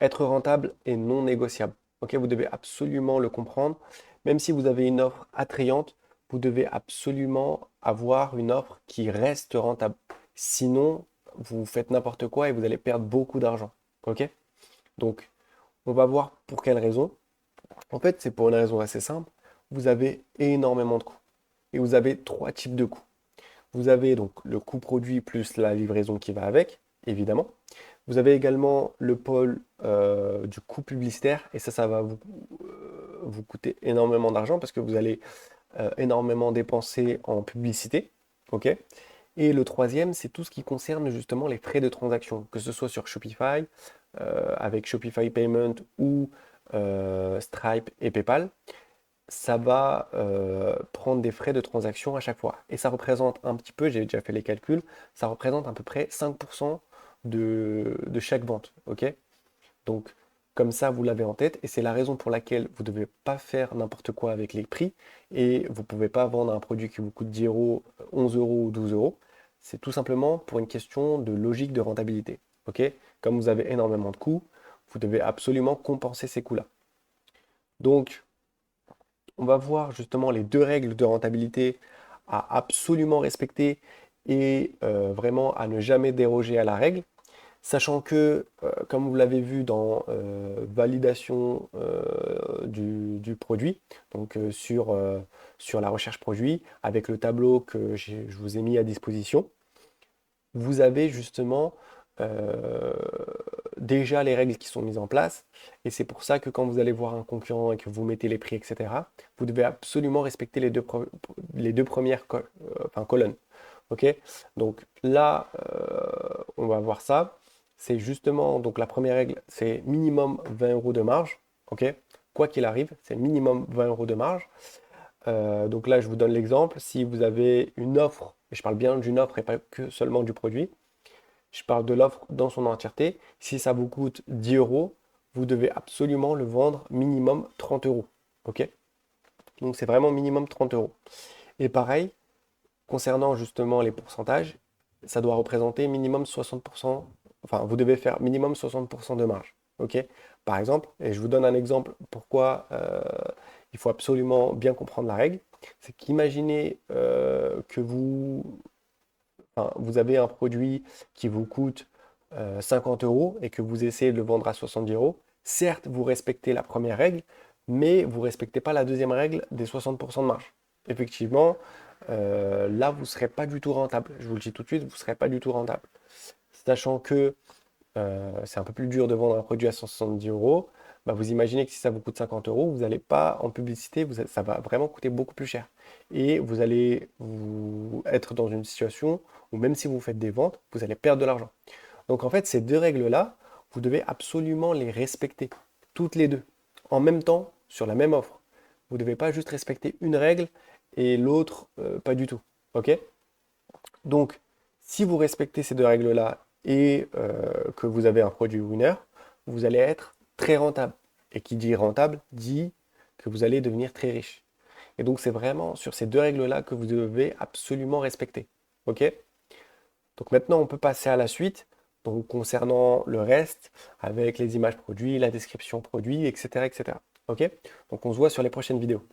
Être rentable est non négociable. Ok, vous devez absolument le comprendre. Même si vous avez une offre attrayante, vous devez absolument avoir une offre qui reste rentable. Sinon, vous faites n'importe quoi et vous allez perdre beaucoup d'argent. Ok? Donc, on va voir pour quelle raison. En fait, c'est pour une raison assez simple. Vous avez énormément de coûts. Et vous avez trois types de coûts. Vous avez donc le coût produit plus la livraison qui va avec, évidemment. Vous avez également le pôle du coût publicitaire, et ça va vous coûter énormément d'argent parce que vous allez énormément dépenser en publicité. Ok. Et le troisième, c'est tout ce qui concerne justement les frais de transaction, que ce soit sur Shopify, avec Shopify Payment ou Stripe et PayPal. Ça va prendre des frais de transaction à chaque fois. Et ça représente un petit peu, j'ai déjà fait les calculs, ça représente à peu près 5% de chaque vente. Ok? Donc, comme ça, vous l'avez en tête, et c'est la raison pour laquelle vous ne devez pas faire n'importe quoi avec les prix, et vous ne pouvez pas vendre un produit qui vous coûte 10 euros, 11 euros ou 12 euros. C'est tout simplement pour une question de logique de rentabilité. Ok? Comme vous avez énormément de coûts, vous devez absolument compenser ces coûts-là. Donc, on va voir justement les deux règles de rentabilité à absolument respecter et vraiment à ne jamais déroger à la règle. Sachant que, comme vous l'avez vu dans validation du produit, donc sur la recherche produit, avec le tableau que je vous ai mis à disposition, vous avez justement euh, déjà les règles qui sont mises en place. Et c'est pour ça que quand vous allez voir un concurrent et que vous mettez les prix, etc., vous devez absolument respecter les deux premières enfin, colonnes. Ok? Donc là, on va voir ça. C'est justement, donc la première règle, c'est minimum 20 euros de marge. Ok? Quoi qu'il arrive, c'est minimum 20 euros de marge. Donc là, je vous donne l'exemple. Si vous avez une offre, et je parle bien d'une offre et pas que seulement du produit, je parle de l'offre dans son entièreté. Si ça vous coûte 10 euros, vous devez absolument le vendre minimum 30 euros. Ok? Donc c'est vraiment minimum 30 euros. Et pareil, concernant justement les pourcentages, ça doit représenter minimum 60%, enfin vous devez faire minimum 60% de marge. Ok? Par exemple, et je vous donne un exemple pourquoi il faut absolument bien comprendre la règle, c'est qu'imaginez que enfin, vous avez un produit qui vous coûte 50 euros et que vous essayez de le vendre à 70 euros. Certes, vous respectez la première règle, mais vous ne respectez pas la deuxième règle des 60% de marge. Effectivement, là, vous ne serez pas du tout rentable. Je vous le dis tout de suite, vous ne serez pas du tout rentable. Sachant que c'est un peu plus dur de vendre un produit à 170 euros, bah, vous imaginez que si ça vous coûte 50 euros, vous n'allez pas en publicité, ça va vraiment coûter beaucoup plus cher. Et vous allez être dans une situation où même si vous faites des ventes, vous allez perdre de l'argent. Donc en fait, ces deux règles-là, vous devez absolument les respecter, toutes les deux, en même temps, sur la même offre. Vous ne devez pas juste respecter une règle et l'autre pas du tout. Ok? Donc, si vous respectez ces deux règles-là et que vous avez un produit winner, vous allez être très rentable. Et qui dit rentable dit que vous allez devenir très riche. Et donc, c'est vraiment sur ces deux règles-là que vous devez absolument respecter. OK? Donc maintenant, on peut passer à la suite. Donc, concernant le reste, avec les images produits, la description produit, etc., etc. OK? Donc, on se voit sur les prochaines vidéos.